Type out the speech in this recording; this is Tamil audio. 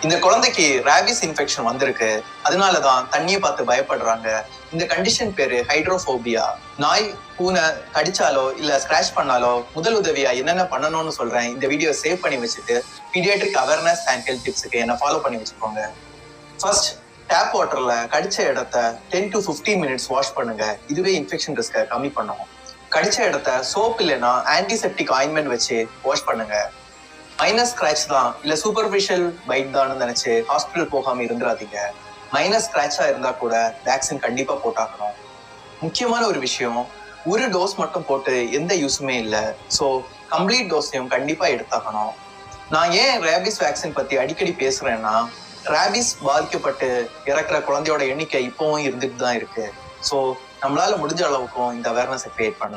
இந்த குழந்தைக்கு ரேபிஸ் இன்ஃபெக்ஷன் வந்திருக்கு. அதனாலதான் தண்ணியை பார்த்து பயப்படுறாங்க. இந்த கண்டிஷன் பேரு ஹைட்ரோபோபியா. நாய் பூனை கடிச்சாலோ இல்ல ஸ்கிராச் பண்ணாலோ முதல் உதவியா என்னென்ன பண்ணணும்னு சொல்றேன். இந்த வீடியோ சேவ் பண்ணி வச்சுட்டு பீடியாட்ரிக் அவேர்னஸ் அண்ட் ஹெல்த் டிப்ஸுக்கு என்ன ஃபாலோ பண்ணி வச்சுக்கோங்க. ஃபர்ஸ்ட், டேப் வாட்டர்ல கடிச்ச இடத்த 10 to 15 மினிட்ஸ் வாஷ் பண்ணுங்க. இதுவே இன்ஃபெக்ஷன் ரிஸ்கை கம்மி பண்ணும். கடிச்ச இடத்த சோப் இல்லைன்னா ஆன்டிசெப்டிக் ஆயின்மெண்ட் வச்சு வாஷ் பண்ணுங்க. மைனஸ் ஸ்கிராச் தான் இல்ல சூப்பர்ஃபிஷியல் பைட் தான் நினைச்சு ஹாஸ்பிட்டல் போகாம இருந்துடாதீங்க. மைனஸ் ஸ்கிராச்சா இருந்தா கூட வேக்சின் கண்டிப்பா போட்டாகணும். முக்கியமான ஒரு விஷயம், ஒரு டோஸ் மட்டும் போட்டு எந்த யூஸுமே இல்லை. ஸோ கம்ப்ளீட் டோஸையும் கண்டிப்பா எடுத்தாகணும். நான் ஏன் ரேபிஸ் வேக்சின் பத்தி அடிக்கடி பேசுறேன்னா, ரேபிஸ் பாதிக்கப்பட்டு இறக்குற குழந்தையோட எண்ணிக்கை இப்பவும் இருந்துட்டு தான் இருக்கு. ஸோ நம்மளால முடிஞ்ச அளவுக்கும் இந்த அவேர்னஸை கிரியேட் பண்ணலாம்.